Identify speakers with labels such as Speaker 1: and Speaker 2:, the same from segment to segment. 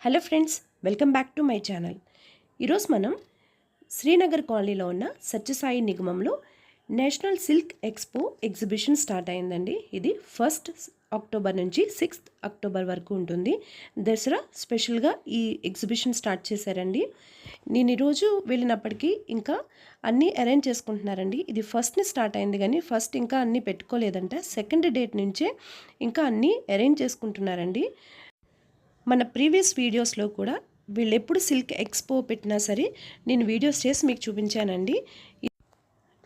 Speaker 1: Hello friends, welcome back to my channel. ఈరోజు మనం శ్రీనగర్ కాలనీలో ఉన్న సత్యసాయి నిగమంలో national silk expo exhibition start అయిందండి. ఇది 1 అక్టోబర్ నుంచి 6 అక్టోబర్ వరకు ఉంటుంది. దసరా స్పెషల్గా ఈ ఎగ్జిబిషన్ స్టార్ట్ చేశారండి. నేను ఈరోజు వెళ్ళినప్పటికీ ఇంకా అన్నీ అరేంజ్ చేసుకుంటున్నారండి. ఇది ఫస్ట్ని స్టార్ట్ అయింది కానీ ఫస్ట్ ఇంకా అన్నీ పెట్టుకోలేదంట. సెకండ్ డేట్ నుంచే ఇంకా అన్నీ అరేంజ్ చేసుకుంటున్నారండి. మన ప్రీవియస్ వీడియోస్లో కూడా వీళ్ళు ఎప్పుడు సిల్క్ ఎక్స్పో పెట్టినా సరే నేను వీడియోస్ చేసి మీకు చూపించానండి.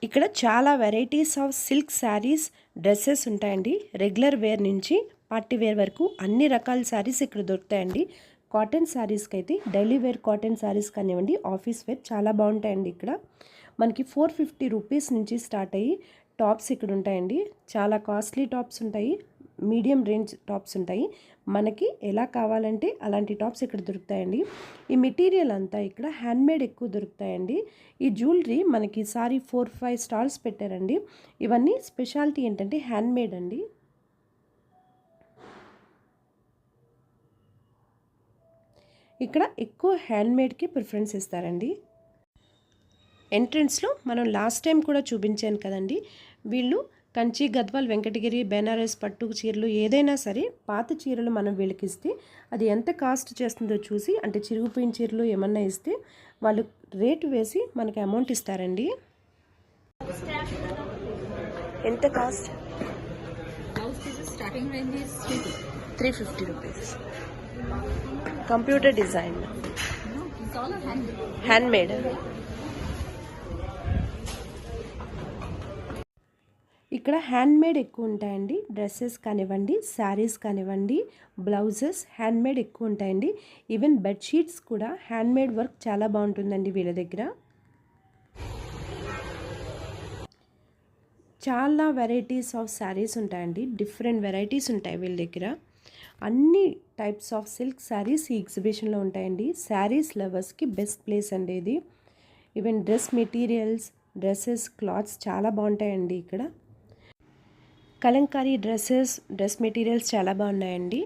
Speaker 1: ఇక్కడ చాలా varieties of silk saris, dresses ఉంటాయండి. రెగ్యులర్ వేర్ నుంచి పార్టీ వేర్ వరకు అన్ని రకాల శారీస్ ఇక్కడ దొరుకుతాయండి. కాటన్ శారీస్కి అయితే డైలీ వేర్ కాటన్ శారీస్ కానివ్వండి, ఆఫీస్ వేర్ చాలా బాగుంటాయండి. ఇక్కడ మనకి 450 రూపీస్ నుంచి స్టార్ట్ అయ్యి టాప్స్ ఇక్కడ ఉంటాయండి. చాలా కాస్ట్లీ టాప్స్ ఉంటాయి, మీడియం రేంజ్ టాప్స్ ఉంటాయి. మనకి ఎలా కావాలంటే అలాంటి టాప్స్ ఇక్కడ దొరుకుతాయండి. ఈ మెటీరియల్ అంతా ఇక్కడ హ్యాండ్మేడ్ ఎక్కువ దొరుకుతాయండి. ఈ జ్యువెలరీ మనకి సారీ 4-5 స్టాల్స్ పెట్టారండి. ఇవన్నీ స్పెషాలిటీ ఏంటంటే హ్యాండ్మేడ్ అండి. ఇక్కడ ఎక్కువ హ్యాండ్మేడ్కి ప్రిఫరెన్స్ ఇస్తారండి. ఎంట్రన్స్లో మనం లాస్ట్ టైం కూడా చూపించాను కదండి, వీళ్ళు కంచి, గద్వాల్, వెంకటగిరి, బెనారస్ పట్టు చీరలు ఏదైనా సరే పాత చీరలు మనం వీళ్ళకి ఇస్తే అది ఎంత కాస్ట్ చేస్తుందో చూసి, అంటే చిరిగిపోయిన చీరలు ఏమన్నా ఇస్తే వాళ్ళు రేటు వేసి మనకి అమౌంట్ ఇస్తారండి. ఎంత cost?
Speaker 2: Starting range is
Speaker 1: 350 rupees. Computer design, handmade. ఇక్కడ హ్యాండ్మేడ్ ఎక్కువ ఉంటాయండి. డ్రెస్సెస్ కానివ్వండి, శారీస్ కానివ్వండి, బ్లౌజెస్ హ్యాండ్మేడ్ ఎక్కువ ఉంటాయండి. ఈవెన్ బెడ్షీట్స్ కూడా హ్యాండ్మేడ్ వర్క్ చాలా బాగుంటుందండి వీళ్ళ దగ్గర. చాలా వెరైటీస్ ఆఫ్ శారీస్ ఉంటాయండి. డిఫరెంట్ వెరైటీస్ ఉంటాయి వీళ్ళ దగ్గర. అన్ని టైప్స్ ఆఫ్ సిల్క్ శారీస్ ఈ ఎగ్జిబిషన్లో ఉంటాయండి. శారీస్ లవర్స్కి బెస్ట్ ప్లేస్ అండి ఇది. Even dress materials, dresses, clothes చాలా బాగుంటాయండి ఇక్కడ. కలంకారీ డ్రెస్సెస్, డ్రెస్ మెటీరియల్స్ చాలా బాగున్నాయండి.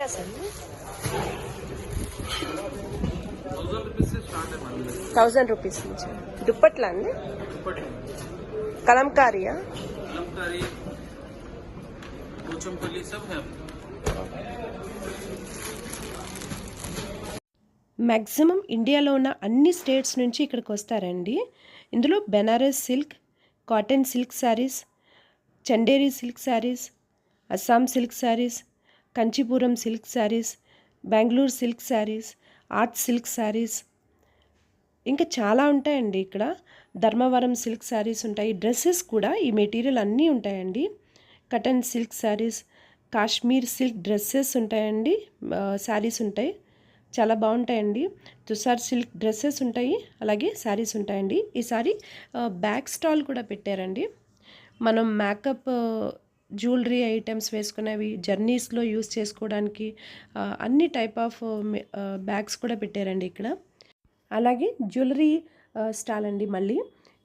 Speaker 1: 1000 రూపీస్ నుంచి దుప్పట్లా అండి. కలంకారీయా? మ్యాక్సిమం ఇండియాలో ఉన్న అన్ని స్టేట్స్ నుంచి ఇక్కడికి వస్తారండి. ఇందులో Banaras silk, cotton silk sarees, Chanderi silk sarees, Assam silk sarees, Kanchipuram silk sarees, Bengaluru silk sarees, art silk sarees, ఇంకా చాలా ఉంటాయండి. ఇక్కడ ధర్మవరం సిల్క్ శారీస్ ఉంటాయి. డ్రెస్సెస్ కూడా ఈ మెటీరియల్ అన్నీ ఉంటాయండి. Cotton silk saris, Kashmir silk dresses ఉంటాయండి, శారీస్ ఉంటాయి, చాలా బాగుంటాయండి. తుషార్ సిల్క్ డ్రెస్సెస్ ఉంటాయి, అలాగే శారీస్ ఉంటాయండి. ఈసారి బ్యాక్ స్టాల్ కూడా పెట్టారండి. మనం మేకప్, జ్యువెలరీ ఐటమ్స్ వేసుకునేవి, జర్నీస్లో యూస్ చేసుకోవడానికి అన్ని టైప్ ఆఫ్ బ్యాగ్స్ కూడా పెట్టారండి ఇక్కడ. అలాగే జ్యువెలరీ స్టాల్ అండి. మళ్ళీ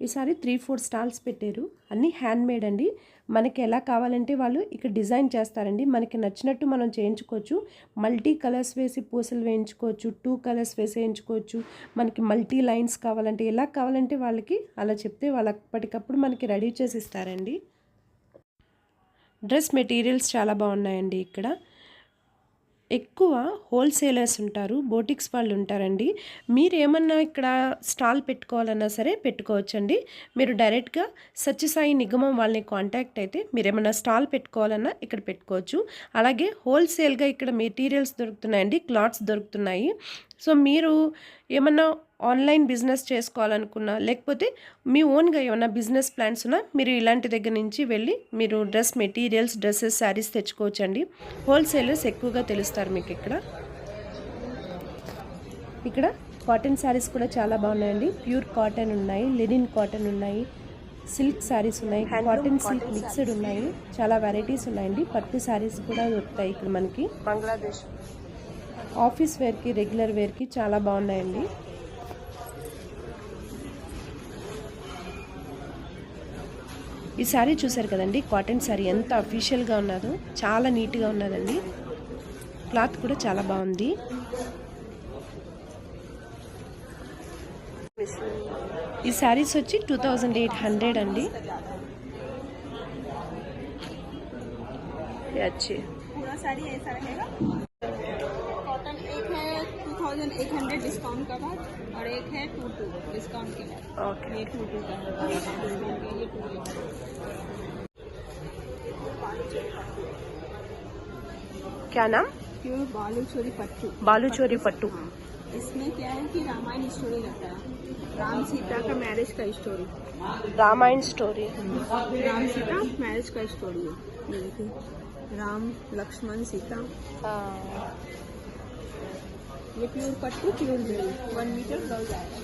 Speaker 1: ఈసారి 3-4 స్టాల్స్ పెట్టారు. అన్నీ హ్యాండ్మేడ్ అండి. మనకి ఎలా కావాలంటే వాళ్ళు ఇక్కడ డిజైన్ చేస్తారండి. మనకి నచ్చినట్టు మనం చేయించుకోవచ్చు. మల్టీ కలర్స్ వేసి పూసలు వేయించుకోవచ్చు, 2 కలర్స్ వేసి వేయించుకోవచ్చు. మనకి మల్టీ లైన్స్ కావాలంటే, ఎలా కావాలంటే వాళ్ళకి అలా చెప్తే వాళ్ళు అప్పటికప్పుడు మనకి రెడీ చేసి ఇస్తారండి. డ్రెస్ మెటీరియల్స్ చాలా బాగున్నాయండి. ఇక్కడ ఎక్కువ హోల్సేలర్స్ ఉంటారు, బోటిక్స్ వాళ్ళు ఉంటారండి. మీరు ఏమన్నా ఇక్కడ స్టాల్ పెట్టుకోవాలన్నా సరే పెట్టుకోవచ్చండి. మీరు డైరెక్ట్గా సత్యసాయి నిగమం వాళ్ళని కాంటాక్ట్ అయితే మీరు ఏమన్నా స్టాల్ పెట్టుకోవాలన్నా ఇక్కడ పెట్టుకోవచ్చు. అలాగే హోల్సేల్గా ఇక్కడ మెటీరియల్స్ దొరుకుతున్నాయండి, క్లాత్స్ దొరుకుతున్నాయి. సో మీరు ఏమన్నా ఆన్లైన్ బిజినెస్ చేసుకోవాలనుకున్నా, లేకపోతే మీ ఓన్గా ఏమైనా బిజినెస్ ప్లాన్స్ ఉన్నా మీరు ఇలాంటి దగ్గర నుంచి వెళ్ళి మీరు డ్రెస్ మెటీరియల్స్, డ్రెస్సెస్, శారీస్ తెచ్చుకోవచ్చండి. హోల్సేలర్స్ ఎక్కువగా తెలుస్తారు మీకు ఇక్కడ. ఇక్కడ కాటన్ శారీస్ కూడా చాలా బాగున్నాయండి. ప్యూర్ కాటన్ ఉన్నాయి, లినిన్ కాటన్ ఉన్నాయి, సిల్క్ శారీస్ ఉన్నాయి, కాటన్ సిల్క్ మిక్స్డ్ ఉన్నాయి, చాలా వెరైటీస్ ఉన్నాయండి. పట్టు శారీస్ కూడా దొరుకుతాయి ఇక్కడ మనకి. బంగ్లాదేశ్ ఆఫీస్ వేర్కి, రెగ్యులర్ వేర్కి చాలా బాగున్నాయండి. ఈ శారీ చూసారు కదండి, కాటన్ శారీ ఎంత అఫీషియల్గా ఉన్నదో, చాలా నీట్గా ఉన్నదండి. క్లాత్ కూడా చాలా బాగుంది. ఈ శారీస్ వచ్చి 2800 అండి.
Speaker 2: पूरा साड़ी ऐसा रहेगा। कॉटन एक है 2800 डिस्काउंट का बाद, और एक है 22 डिस्काउंट के बाद।
Speaker 1: ओके,
Speaker 2: ये 22 का है डिस्काउंट के, ये 2
Speaker 1: क्या नाम?
Speaker 2: प्योर बालूचोरी पट्टू।
Speaker 1: बालूचोरी पट्टू।
Speaker 2: इसमें क्या है कि रामायण स्टोरी रहता है, राम सीता का मैरिज का story,
Speaker 1: Ramayana story.
Speaker 2: Ram Sita marriage का स्टोरी है। ये देखिए, राम लक्ष्मण सीता। ये प्योर पट्टू, प्योर जरी, 1 मीटर ब्लाउज आएगा।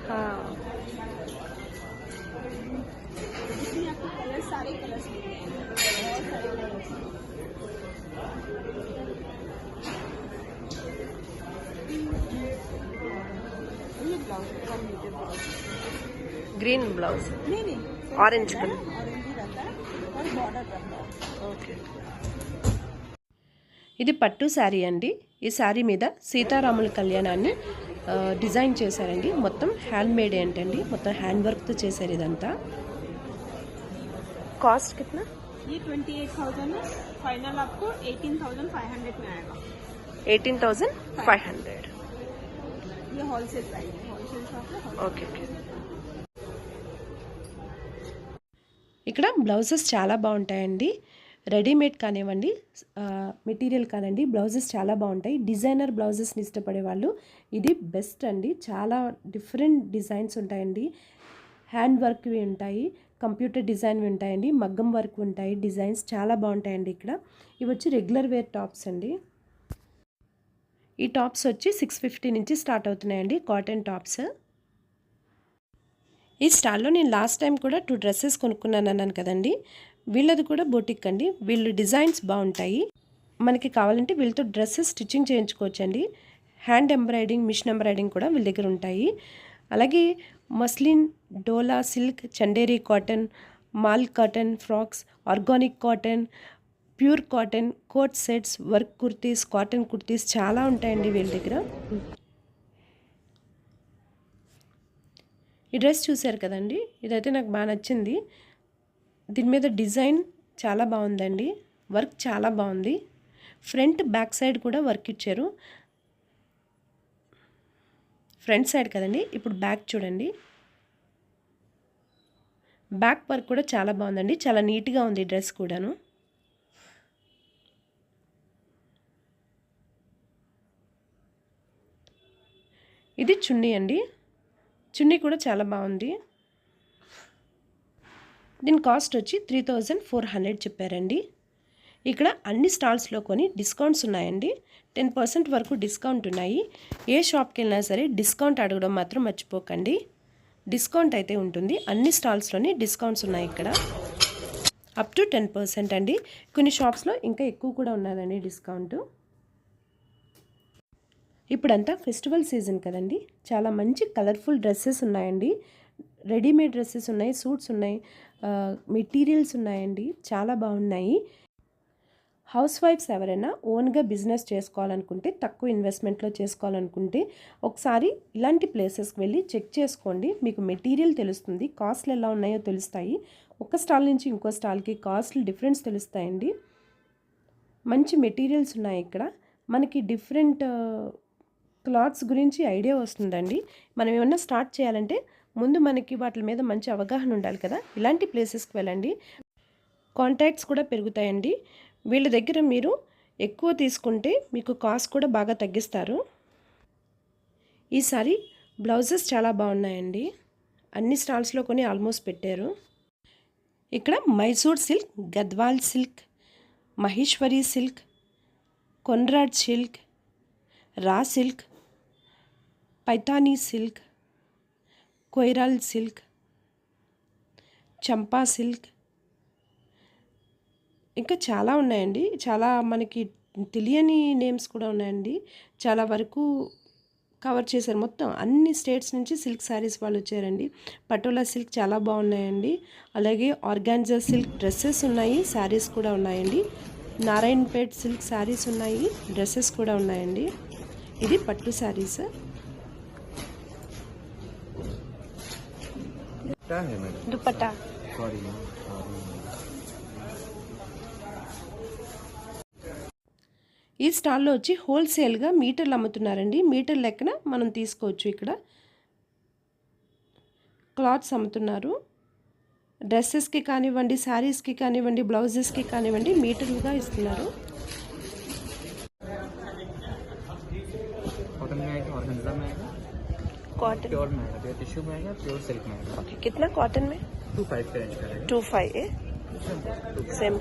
Speaker 1: हाँ,
Speaker 2: इसमें आपको कलर, सारे कलर्स मिलते हैं, बहुत सारे कलर्स। ये blouse 1 metre blouse,
Speaker 1: green blouse,
Speaker 2: नहीं
Speaker 1: ऑरेंज कलर,
Speaker 2: ऑरेंज ही रहता है और बॉर्डर रहता है।
Speaker 1: ఓకే. ఇది పట్టు శారీ అండి. ఈ శారీ మీద సీతారాముల కళ్యాణాన్ని డిజైన్ చేశారండి. మొత్తం హ్యాండ్ మేడ్ ఏంటండి, మొత్తం హ్యాండ్ వర్క్తో చేశారు ఇదంతా. కాస్ట్ కిतना?
Speaker 2: ये 28,000 है, फाइनल आपको 18,500 में आएगा।
Speaker 1: 18,500.
Speaker 2: ये होलसेल प्राइस है, होलसेल शॉप है।
Speaker 1: ఓకే. ఇక్కడ బ్లౌజెస్ చాలా బాగుంటాయండి. రెడీమేడ్ కానివ్వండి, మెటీరియల్ కానివ్వండి, బ్లౌజెస్ చాలా బాగుంటాయి. డిజైనర్ బ్లౌజెస్ని ఇష్టపడే వాళ్ళు ఇది బెస్ట్ అండి. చాలా డిఫరెంట్ డిజైన్స్ ఉంటాయండి. హ్యాండ్ వర్క్వి ఉంటాయి, కంప్యూటర్ డిజైన్వి ఉంటాయండి, మగ్గం వర్క్ ఉంటాయి. డిజైన్స్ చాలా బాగుంటాయండి ఇక్కడ. ఇవి వచ్చి రెగ్యులర్ వేర్ టాప్స్ అండి. ఈ టాప్స్ వచ్చి 650 నుంచి స్టార్ట్ అవుతున్నాయండి, కాటన్ టాప్స్. ఈ స్టాల్లో నేను లాస్ట్ టైం కూడా 2 డ్రెస్సెస్ కొనుక్కున్నాను అన్నాను కదండి. వీళ్ళది కూడా బొటిక్ అండి. వీళ్ళు డిజైన్స్ బాగుంటాయి. మనకి కావాలంటే వీళ్ళతో డ్రెస్సెస్ స్టిచ్చింగ్ చేయించుకోవచ్చండి. హ్యాండ్ ఎంబ్రాయిడింగ్, మిషన్ ఎంబ్రాయిడింగ్ కూడా వీళ్ళ దగ్గర ఉంటాయి. అలాగే muslin, Dola silk, Chanderi cotton, mul cotton frocks, organic cotton, pure cotton, coat sets, work kurtis, cotton kurtis చాలా ఉంటాయండి వీళ్ళ దగ్గర. ఈ డ్రెస్ చూశారు కదండి, ఇదైతే నాకు బాగా నచ్చింది. దీని మీద డిజైన్ చాలా బాగుందండి, వర్క్ చాలా బాగుంది. ఫ్రంట్ బ్యాక్ సైడ్ కూడా వర్క్ ఇచ్చారు. ఫ్రంట్ సైడ్ కదండి, ఇప్పుడు బ్యాక్ చూడండి. బ్యాక్ వర్క్ కూడా చాలా బాగుందండి, చాలా నీట్గా ఉంది డ్రెస్ కూడాను. ఇది చున్నీ అండి, చున్నీ కూడా చాలా బాగుంది. దీని కాస్ట్ వచ్చి 3,400 చెప్పారండి. ఇక్కడ అన్ని స్టాల్స్లో కొని డిస్కౌంట్స్ ఉన్నాయండి. 10% వరకు డిస్కౌంట్ ఉన్నాయి. ఏ షాప్కి వెళ్ళినా సరే డిస్కౌంట్ అడగడం మాత్రం మర్చిపోకండి. డిస్కౌంట్ అయితే ఉంటుంది, అన్ని స్టాల్స్లోని డిస్కౌంట్స్ ఉన్నాయి ఇక్కడ. అప్ టు 10% అండి. కొన్ని షాప్స్లో ఇంకా ఎక్కువ కూడా ఉన్నదండి డిస్కౌంట్. ఇప్పుడంతా ఫెస్టివల్ సీజన్ కదండి, చాలా మంచి కలర్ఫుల్ డ్రెస్సెస్ ఉన్నాయండి. రెడీమేడ్ డ్రెస్సెస్ ఉన్నాయి, సూట్స్ ఉన్నాయి, మెటీరియల్స్ ఉన్నాయండి, చాలా బాగున్నాయి. హౌస్ వైఫ్స్ ఎవరైనా ఓన్గా బిజినెస్ చేసుకోవాలనుకుంటే, తక్కువ ఇన్వెస్ట్మెంట్లో చేసుకోవాలనుకుంటే ఒకసారి ఇలాంటి ప్లేసెస్కి వెళ్ళి చెక్ చేసుకోండి. మీకు మెటీరియల్ తెలుస్తుంది, కాస్ట్లు ఎలా ఉన్నాయో తెలుస్తాయి. ఒక స్టాల్ నుంచి ఇంకో స్టాల్కి కాస్ట్లు డిఫరెన్స్ తెలుస్తాయండి. మంచి మెటీరియల్స్ ఉన్నాయి ఇక్కడ. మనకి డిఫరెంట్ క్లాత్స్ గురించి ఐడియా వస్తుందండి. మనం ఏమన్నా స్టార్ట్ చేయాలంటే ముందు మనకి వాటి మీద మంచి అవగాహన ఉండాలి కదా. ఇలాంటి ప్లేసెస్కి వెళ్ళండి, కాంటాక్ట్స్ కూడా పెరుగుతాయండి. వీళ్ళ దగ్గర మీరు ఎక్కువ తీసుకుంటే మీకు కాస్ట్ కూడా బాగా తగ్గిస్తారు. ఈసారి బ్లౌజెస్ చాలా బాగున్నాయండి, అన్ని స్టాల్స్లో కొని ఆల్మోస్ట్ పెట్టారు. ఇక్కడ Mysore silk, Gadwal silk, Maheshwari silk, కొన్రాడ్ silk, raw silk, Paithani silk, కొయిరాల్ సిల్క్, చంపా సిల్క్, ఇంకా చాలా ఉన్నాయండి. చాలా మనకి తెలియని నేమ్స్ కూడా ఉన్నాయండి. చాలా వరకు కవర్ చేశారు. మొత్తం అన్ని స్టేట్స్ నుంచి సిల్క్ శారీస్ వాళ్ళు వచ్చారండి. పటోలా సిల్క్ చాలా బాగున్నాయండి. అలాగే ఆర్గాన్జా సిల్క్ డ్రెస్సెస్ ఉన్నాయి, శారీస్ కూడా ఉన్నాయండి. నారాయణపేట్ సిల్క్ శారీస్ ఉన్నాయి, డ్రెస్సెస్ కూడా ఉన్నాయండి. ఇది పట్టు శారీస్. దుపట్టా ఈ స్టాల్లో వచ్చి హోల్సేల్గా మీటర్లు అమ్ముతున్నారండి. మీటర్ లెక్కన మనం తీసుకోవచ్చు. ఇక్కడ క్లాత్స్ అమ్ముతున్నారు. డ్రెస్సెస్కి కానివ్వండి, శారీస్కి కానివ్వండి, బ్లౌజెస్కి కానివ్వండి మీటర్లుగా ఇస్తున్నారు. कॉटन
Speaker 3: प्योर में आएगा, टिश्यू में आएगा, प्योर सिल्क में आएगा।
Speaker 1: ओके, कितना कॉटन में?
Speaker 3: 25 का रेंज का रहेगा।
Speaker 1: 25 है सेम।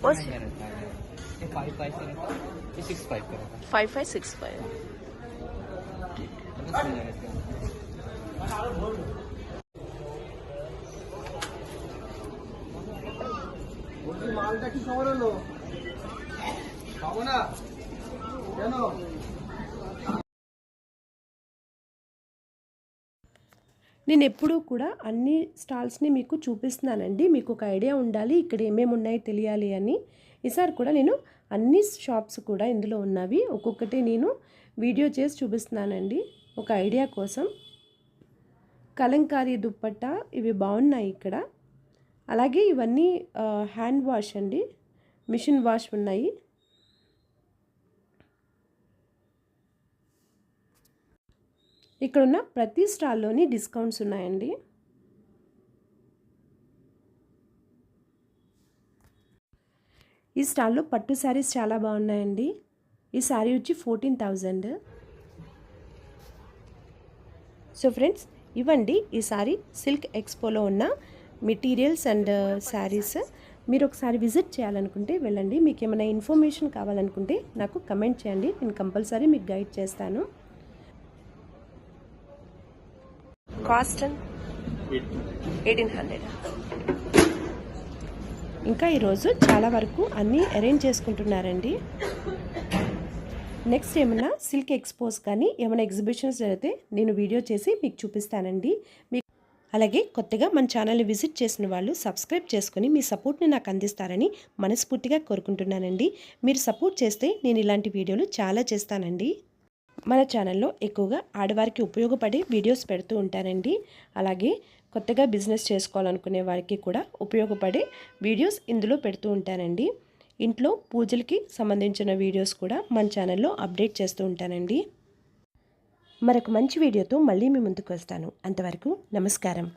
Speaker 1: और
Speaker 3: ये 55 का रहता है, ये 65 का रहता
Speaker 1: 5565
Speaker 3: है।
Speaker 4: মালটা কি খবর হলো? খাবো না কেন?
Speaker 1: నేను ఎప్పుడూ కూడా అన్ని స్టాల్స్ని మీకు చూపిస్తున్నానండి. మీకు ఒక ఐడియా ఉండాలి ఇక్కడ ఏమేమి ఉన్నాయో తెలియాలి అని. ఈసారి కూడా నేను అన్ని షాప్స్ కూడా ఇందులో ఉన్నవి ఒక్కొక్కటి నేను వీడియో చేసి చూపిస్తున్నానండి ఒక ఐడియా కోసం. కలంకారీ దుప్పట్టా ఇవి బాగున్నాయి ఇక్కడ. అలాగే ఇవన్నీ హ్యాండ్ వాష్ అండి, మిషన్ వాష్ ఉన్నాయి. ఇక్కడున్న ప్రతి స్టాల్లోని డిస్కౌంట్స్ ఉన్నాయండి. ఈ స్టాల్లో పట్టు శారీస్ చాలా బాగున్నాయండి. ఈ శారీ వచ్చి 14,000. సో ఫ్రెండ్స్, ఇవ్వండి ఈ సారీ సిల్క్ ఎక్స్పోలో ఉన్న మెటీరియల్స్ అండ్ శారీస్. మీరు ఒకసారి విజిట్ చేయాలనుకుంటే వెళ్ళండి. మీకు ఏమైనా ఇన్ఫర్మేషన్ కావాలనుకుంటే నాకు కమెంట్ చేయండి, నేను కంపల్సరీ మీకు గైడ్ చేస్తాను. కాస్ట్ 1800. ఇంకా ఈరోజు చాలా వరకు అన్నీ అరేంజ్ చేసుకుంటున్నారండి. నెక్స్ట్ ఏమైనా సిల్క్ ఎక్స్పోస్ కానీ ఏమైనా ఎగ్జిబిషన్స్ జరిగితే నేను వీడియో చేసి మీకు చూపిస్తానండి. అలాగే కొత్తగా మన ఛానల్ని విజిట్ చేసిన వాళ్ళు సబ్స్క్రైబ్ చేసుకొని మీ సపోర్ట్ని నాకు అందిస్తారని మనస్ఫూర్తిగా కోరుకుంటున్నానండి. మీరు సపోర్ట్ చేస్తే నేను ఇలాంటి వీడియోలు చాలా చేస్తానండి. మన ఛానల్లో ఎక్కువగా ఆడవారికి ఉపయోగపడే వీడియోస్ పెడుతూ ఉంటానండి. అలాగే కొత్తగా బిజినెస్ చేసుకోవాలనుకునే వారికి కూడా ఉపయోగపడే వీడియోస్ ఇందులో పెడుతూ ఉంటానండి. ఇంట్లో పూజలకి సంబంధించిన వీడియోస్ కూడా మన ఛానల్లో అప్డేట్ చేస్తూ ఉంటానండి. మరొక మంచి వీడియోతో మళ్ళీ మీ ముందుకు వస్తాను. అంతవరకు నమస్కారం.